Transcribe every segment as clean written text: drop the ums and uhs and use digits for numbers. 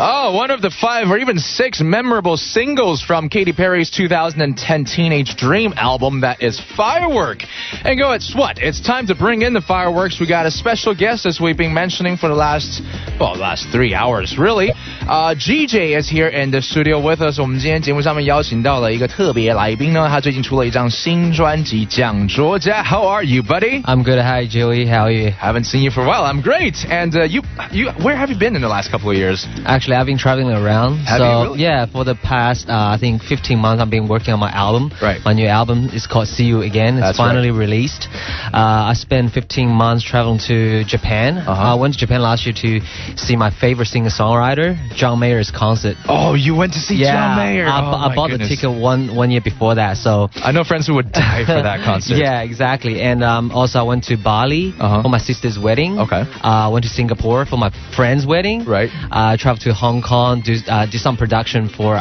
Oh, one of the 5 or even 6 memorable singles from Katy Perry's 2010 Teenage Dream album, that is Firework. And it's what? It's time to bring in the fireworks. We got a special guest, as we've been mentioning for the last 3 hours, really. GJ is here in the studio with us. 我们今天节目上面邀请到了一个特别来宾呢，他最近出了一张新专辑，蒋卓嘉。How are you, buddy? I'm good. Hi, Joey. How are you? Haven't seen you for a while. I'm great. And you, where have you been in the last couple of years? Actually, I've been traveling around. Have you really? Yeah, for the past, I think 15 months, I've been working on my album. Right. My new album is called See You Again. It's finally released. I spent 15 months traveling to Japan. I went to Japan last year to see my favorite singer-songwriter, John Mayer's concert. Oh, you went to see John Mayer. I bought the ticket one year before that. So I know friends who would die for that concert. Yeah, exactly. And also I went to Bali for my sister's wedding. Okay. I went to Singapore for my friend's wedding. Right. I traveled to Hong Kong, did some production for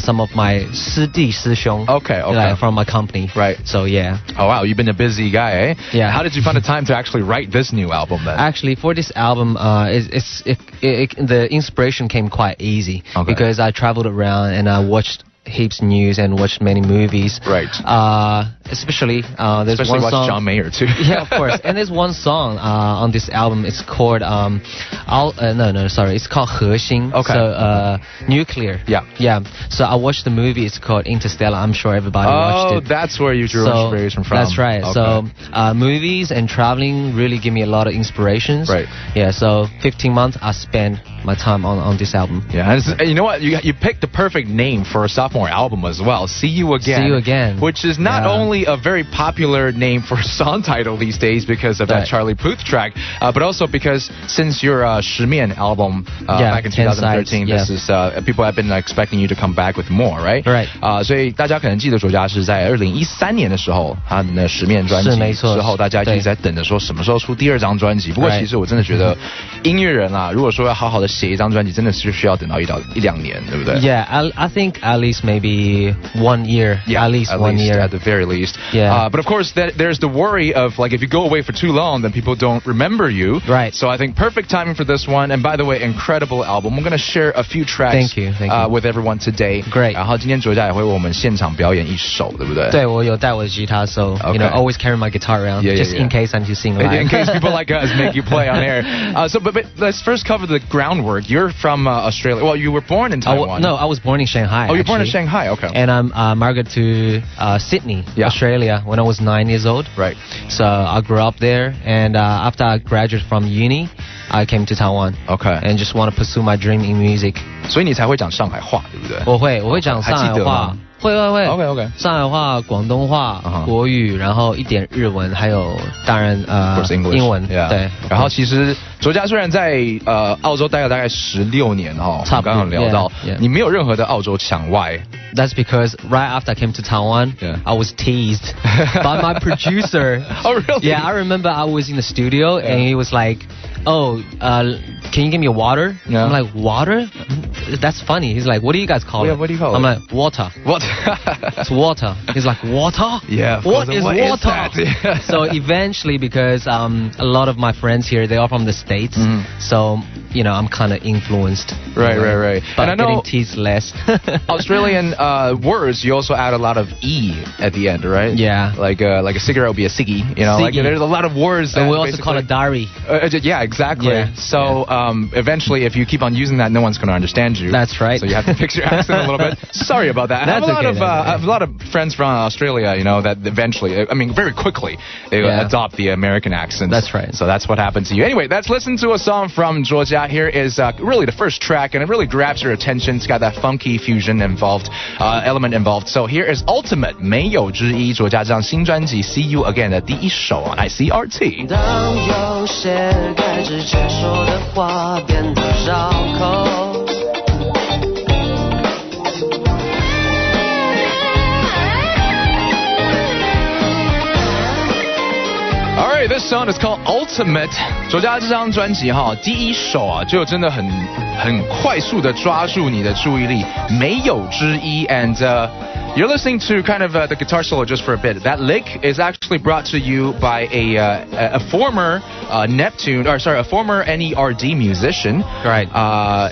some of my 师弟师兄. Okay. Like, from my company. Right. So yeah. Oh wow, you've been a busy guy, eh? Yeah. How did you find the time to actually write this new album then? Actually, for this album, the inspiration came quite easy because I traveled around and I watched heaps news and watched many movies. Right. Especially there's one watch song. John Mayer too. Yeah, of course. And there's one song on this album. It's called it's called 核心. Okay. So nuclear. Yeah. Yeah. So I watched the movie. It's called Interstellar. I'm sure everybody watched it. Oh, that's where you drew inspiration from. That's right. Okay. So movies and traveling really give me a lot of inspirations. Right. Yeah. So 15 months I spent my time on this album. Yeah. And you know what? You picked the perfect name for a sophomore album as well. See You Again. See You Again. Which is not only a very popular name for a song title these days because of that Charlie Puth track, but also because since your 十面 album back in 2013, this is people have been expecting you to come back with more, right? Right. 所以大家可能记得卓嘉是在2013年的时候，他的那十面专辑之后，大家一直在等着说什么时候出第2张专辑。不过其实我真的觉得音乐人啊，如果说要好好的写一张专辑，真的是需要等到1-2年，对不对 ？Yeah, I think at least maybe 1 year. Yeah, at least 1 year at the very least. Yeah. But of course, there's the worry of like if you go away for too long, then people don't remember you. Right. So I think perfect timing for this one. And by the way, incredible album. We're gonna share a few tracks. Thank you. With everyone today. Great. 然后今天卓嘉也会为我们现场表演一首，对不对？对，我有带我的吉他 so you know always carry my guitar around just in case I need to sing live. In case people like us make you play on air. But let's first cover the groundwork. You're from Australia. Well, you were born in Taiwan. No, I was born in Shanghai. Oh, you're born in Shanghai. Okay. And I'm migrated to Sydney, Australia, when I was 9 years old. Right. So I grew up there, and after I graduated from uni, I came to Taiwan. Okay. And just want to pursue my dream in music. 所以你才会讲上海话，对不对？我会讲上海话。会。OK。上海话、广东话、国语，然后一点日文，还有当然英文。对。然后其实卓嘉虽然在澳洲待了大概16年哈，差不多。刚刚聊到你没有任何的澳洲墙外。That's because right after I came to Taiwan, I was teased by my producer. Oh, really? Yeah, I remember I was in the studio and he was like, "Oh, can you give me water?" Yeah. I'm like, "Water? That's funny." He's like, "What do you guys call it?" What do you call it? I'm like, "Water." What? It's water. He's like, "Water?" Yeah. What is water? Is that? So eventually, because a lot of my friends here, they are from the States, so you know I'm kind of influenced. Right. But and I know getting teased less. Australian words, you also add a lot of e at the end, right? Yeah. Like a cigarette would be a ciggy, you know. Ciggy. Like there's a lot of words. And we also call it diary. Yeah, exactly. Yeah. So eventually, if you keep on using that, no one's going to understand you. That's right. So you have to fix your accent a little bit. Sorry about that. That's I have a lot of friends from Australia, you know, that eventually, I mean, very quickly, they adopt the American accent. That's right. So that's what happened to you. Anyway, let's listen to a song from Georgia. Here is really the first track, and it really grabs your attention. It's got that funky fusion element involved. So here is Ultimate 没有之一，卓嘉这张新专辑 See You Again 的第一首 on ICRT。当有些该直接说的话变得绕口。Alright, this song is called Ultimate. 卓嘉这张专辑哈，第一首啊，就真的很快速的抓住你的注意力，没有之一 and you're listening to kind of the guitar solo just for a bit. That lick is actually brought to you by a former Neptune, a former NERD musician. Right.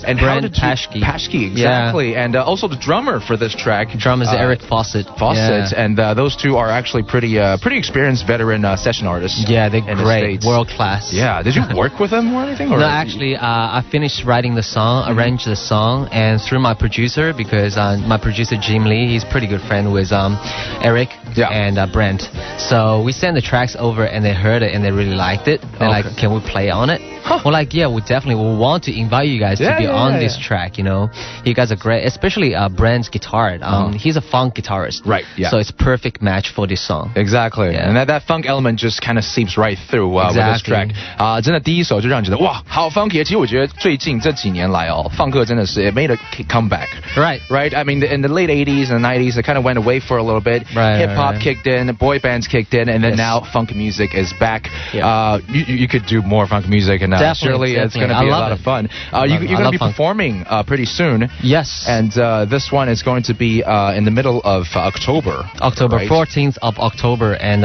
And Brent Paschke. Paschke, exactly. Yeah. And also the drummer for this track. Drummer is Eric Fawcett. Yeah. And those two are actually pretty experienced veteran session artists. Yeah, they're great, world class. Yeah. Did you work with them or anything? Or no, actually, I finished writing the song, arranged the song, and through my producer, because my producer Jim Lee, he's pretty good friend with Eric and Brent. So we sent the tracks over, and they heard it, and they really liked it. They're like, can we play on it? We're like, yeah, we definitely will want to invite you guys to be on this track. You know, you guys are great, especially Brent's guitar. He's a funk guitarist, right? Yeah. So it's perfect match for this song. Exactly. Yeah. And that funk element just kind of seeps right through with this track. 真的第一首就让你觉得哇，好 funky。其实我觉得最近这几年来放克真的是 it made a comeback. Right. Right. I mean, in the late 80s and 90s, it kind of went away for a little bit. Right. Hip hop kicked in, boy bands kicked in, and then now funk music is back. Yeah. You could do more funk music and. Surely it's going to be a lot of fun. You're going to be performing pretty soon. Yes. And this one is going to be in the middle of October. October 14th of October. And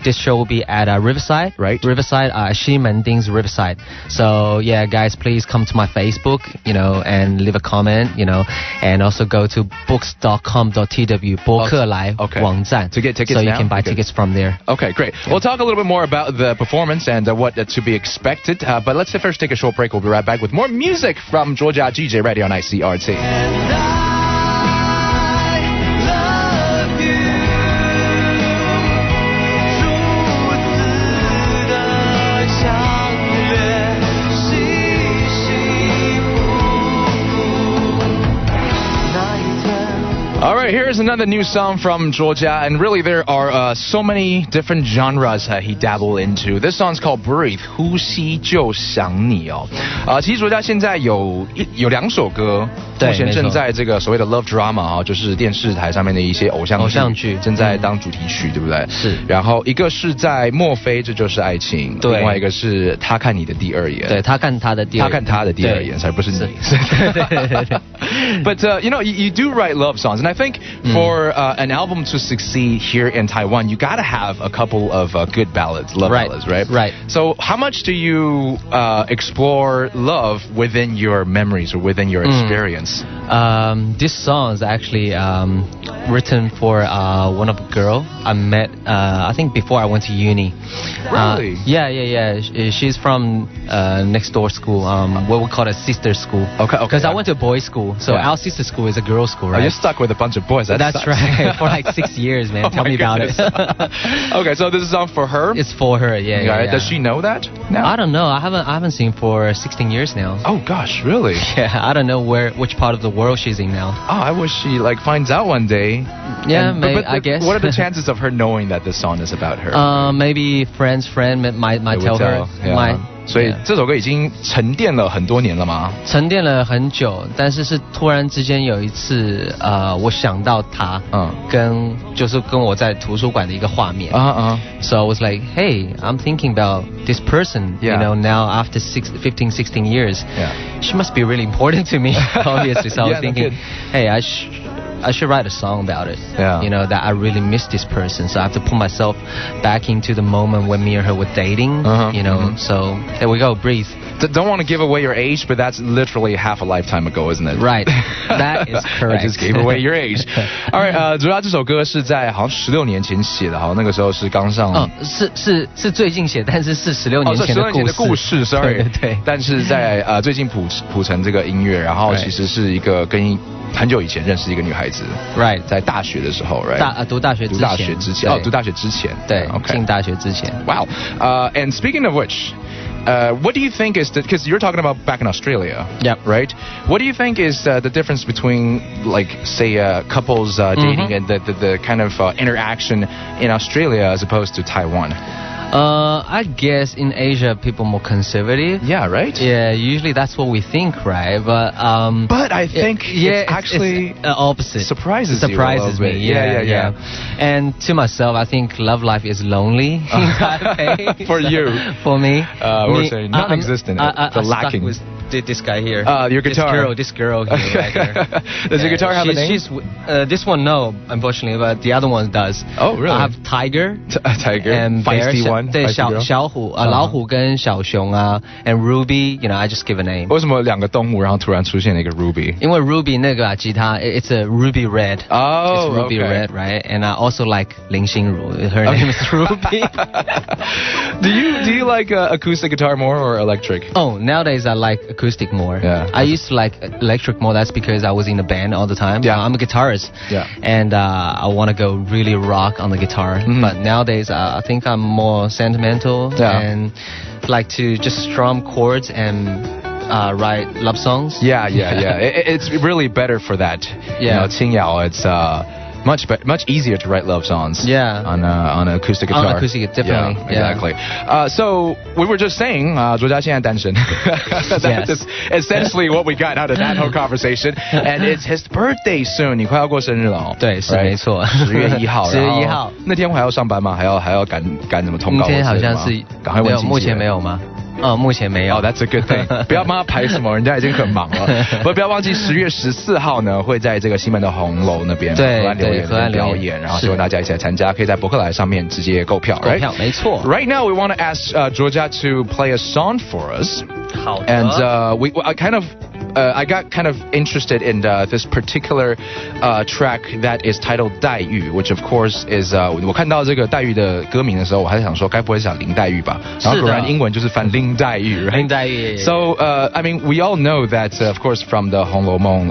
this show will be at Riverside. Right. Riverside, Ximending's Riverside. So yeah, guys, please come to my Facebook, and leave a comment, and also go to books.com.tw 博客来网站 to get tickets. So you can buy tickets from there. Okay, great. Yeah. We'll talk a little bit more about the performance and what to be expected. But let's first take a short break. We'll be right back with more music from Georgia GJ Radio on ICRT. All right, here's another new song from Georgia, and really there are so many different genres he dabbled into. This song's called Breathe, 呼吸就想你哦。其实Georgia现在有2首歌，目前正在这个所谓的 Love Drama 就是电视台上面的一些偶像剧正在当主题曲，对不对？是。然后一个是在莫非这就是爱情，另外一个是他看你的第二眼，对，他看他的第二眼，而不是你。But you do write love songs, and I think for an album to succeed here in Taiwan, you gotta have a couple of good ballads, love ballads, right? Right. So how much do you explore love within your memories or within your experience? This song is actually written for one of the girl I met. I think before I went to uni. Really? Yeah. She's from next door school. What we call a sister school. Okay. Because I went to a boys' school, so our sister school is a girls' school, right? You're stuck with a bunch of boys. That's right. For like 6 years, man. Tell me about it. Okay, so this is song for her. It's for her. Yeah. Does she know that now? I don't know. I haven't seen for 16 years now. Oh gosh, really? Yeah. I don't know which part of the world she's in now. Oh, I wish she finds out one day. Yeah, maybe. I guess. What are the chances of her knowing that this song is about her? Maybe friend might tell her. Yeah. 所以这首歌已经沉淀了很多年了吗？沉淀了很久，但是突然之间有一次，我想到他，跟我在图书馆的一个画面，So I was like, hey, I'm thinking about this person, now after 15, 16 years, she must be really important to me, obviously. So I was thinking, hey, I should write a song about it. Yeah. That I really miss this person. So I have to put myself back into the moment when me and her were dating. So there we go. Breathe. Don't want to give away your age, but that's literally half a lifetime ago, isn't it? Right. That is correct. I just gave away your age. All right. 主要这首歌是在好像16年前写的，好像那个时候是刚上。是最近写，但是是16年前的故事。Sorry. 对。但是在最近谱成这个音乐，然后其实是一个跟很久以前认识一个女孩子 ，right， 在大学的时候 ，right， 读大学之前，读大学之前，对，进大学之前。Wow. And speaking of which. What do you think is because you're talking about back in Australia, right? What do you think is the difference between say couples dating and the kind of interaction in Australia as opposed to Taiwan? I guess in Asia people are more conservative. Yeah, right? Yeah, usually that's what we think, right? But I think it's actually it's opposite. Surprises me. Yeah. And to myself, I think love life is lonely in Taipei. For you. For me. We're saying non-existent. I lacking. this guy here. Your guitar. This girl here, right here. Does your guitar have a name? This one, no, unfortunately, but the other one does. Oh, really? I have tiger. Tiger. And feisty bear, one. 对，小虎，老虎跟小熊啊 ，and Ruby, I just give a name. 为什么两个动物然后突然出现了一个 Ruby？ 因为 Ruby 那个吉他 ，it's a Ruby Red. Oh, it's Ruby Red, right? And I also like 林心如. Her name is Ruby. Do you like acoustic guitar more or electric? Oh, nowadays I like acoustic more. Yeah. I used to like electric more. That's because I was in a band all the time. Yeah. I'm a guitarist. Yeah. And I want to go really rock on the guitar. But nowadays I think I'm more sentimental and like to just strum chords and write love songs. Yeah. It's really better for that. Yeah. 轻摇, it's much easier to write love songs. Yeah. On an acoustic guitar. On acoustic, definitely. Yeah, exactly. So we were just saying, 卓家现在单身. That's just essentially what we got out of that whole conversation. And it's his birthday soon. 你快要过生日了哦。对，是没错。10月1号。10月1号。那天还要上班吗？还要赶什么通告？那天好像是赶快问清楚。目前没有吗？目前没有。Oh, that's a good thing. 不要帮他排什么，人家已经很忙了。不要忘记10月14号呢，会在这个西门的红楼那边河岸留言表演，然后希望大家一起来参加，可以在博客来上面直接购票。购票，没错。Right now, we want to ask Georgia to play a song for us. 好的。And I got kind of interested in this particular track that is titled 黛玉, which of course is 我看到这个黛玉的歌名的时候，我还想说该不会是讲林黛玉吧？然后果然英文就是翻林黛玉 林黛玉。So I mean, we all know that of course from the 红楼梦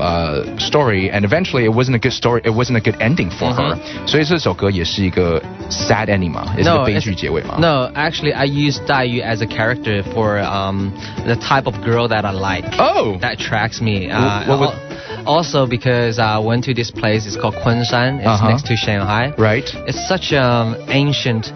story, and eventually it wasn't a good story, it wasn't a good ending for her. 所以这首歌也是一个 sad ending 嘛，也是个悲剧结尾嘛。No, actually I use 黛玉 as a character for the type of girl that I like. Oh. That attracts me. Also because I went to this place, it's called Kunshan. It's next to Shanghai. Right. It's such an ancient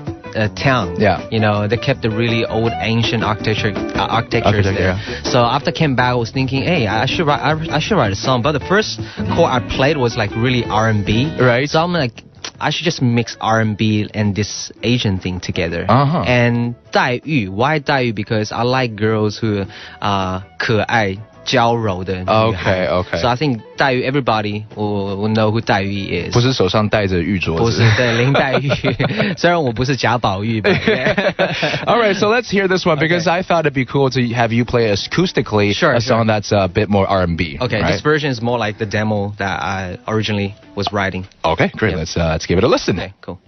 town. Yeah. They kept the really old ancient architecture there. Yeah. So after I came back, I was thinking, hey, I should write a song. But the first chord I played was like really R&B. Right. So I'm like, I should just mix R&B and this Asian thing together. And 黛玉, why 黛玉? Because I like girls who are 可爱娇柔的女孩。Okay. So I think 黛玉 everybody will know who 黛玉 is. 不是手上戴着玉镯子。不是，对，林黛玉。虽然我不是贾宝玉。All right, so let's hear this one because I thought it'd be cool to have you play acoustically a song that's a bit more R&B. Okay, right? This version is more like the demo that I originally was writing. Okay, great. Yeah. Let's give it a listen. Okay, cool.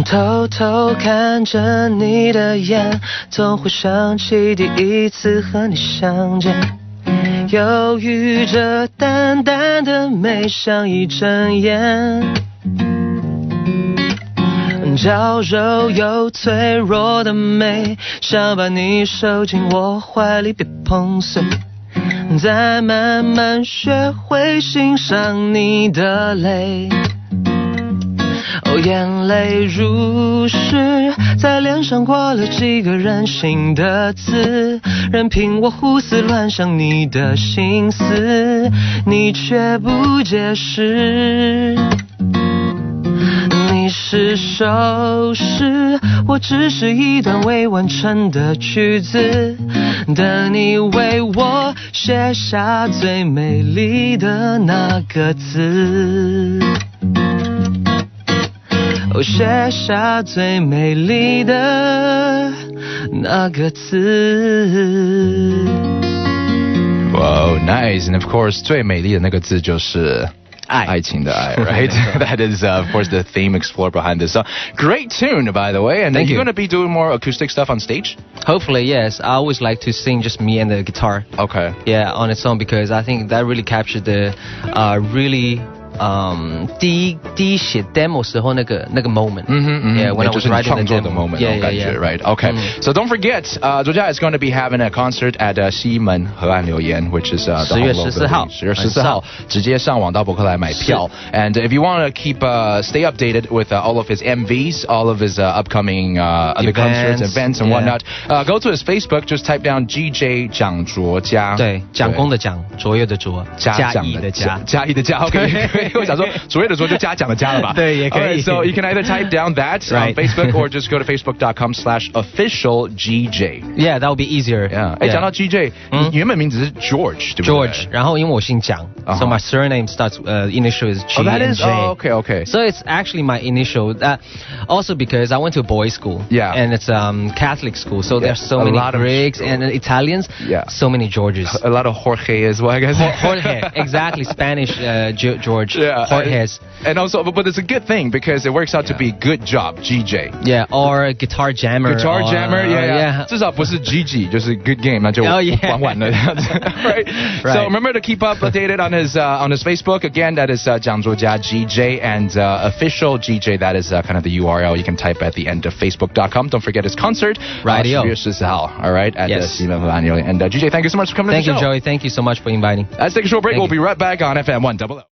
偷偷看着你的眼，总会想起第一次和你相见，犹豫着淡淡的美像一阵烟，娇柔又脆弱的美，想把你收进我怀里别碰碎，再慢慢学会欣赏你的泪。眼泪如诗，在脸上挂了几个任性的字，任凭我胡思乱想你的心思，你却不解释。你是首诗，我只是一段未完成的句子，等你为我写下最美丽的那个字。写下最美丽的那个字。Wow, nice. And of course, 最美丽的那个字就是爱情的爱, right? That is, of course, the theme explored behind this song. Great tune, by the way. And Thank you. You're going to be doing more acoustic stuff on stage? Hopefully, yes. I always like to sing just me and the guitar. Okay. Yeah, on its own because I think that really captured the really 第一写 demo 时候那个 moment. Yeah, when I was writing the moment. Yeah. Right. Okay. So don't forget, Zhuojia is going to be having a concert at 西门河岸留言, which is 10月14号10月14号直接上网到博客来买票. And if you want to stay updated with all of his MVs, all of his upcoming other concerts, events and whatnot, go to his Facebook, just type down GJ 蒋卓嘉. 对，蒋公的蒋，卓越的卓，嘉义的嘉，嘉义的嘉。OK. 我想说卓越的卓就嘉奖的嘉了吧？对，也可以。So you can either type down that on Facebook or just go to facebook.com/officialgj. Yeah, that would be easier. Yeah. 讲到 GJ, 你原本名字是 George, 对不对 George. 然后因为我姓蒋, so my surname starts initial is G and J. Okay. So it's actually my initial. Also because I went to a boys' school. Yeah. And it's Catholic school, so there's so many Greeks and Italians. Yeah. So many Georges. A lot of Jorge as well, I guess. Jorge, exactly. Spanish George. Yeah. Jorges. And also, but it's a good thing because it works out to be good job, GJ. Yeah, or guitar jammer. Guitar jammer, yeah. 至少不是 GG, 就是 good game, 那就玩完了这样子. Right. So remember to keep up updated on his Facebook. Again, that is 蒋卓嘉 GJ and official GJ. That is kind of the URL you can type at the end of Facebook.com. Don't forget his concert. 10月14号. All right, at the西门河岸留言. And GJ, thank you so much for coming to the show. Thank you, Joey. Thank you so much for inviting. Let's take a short break. We'll be right back on FM 100.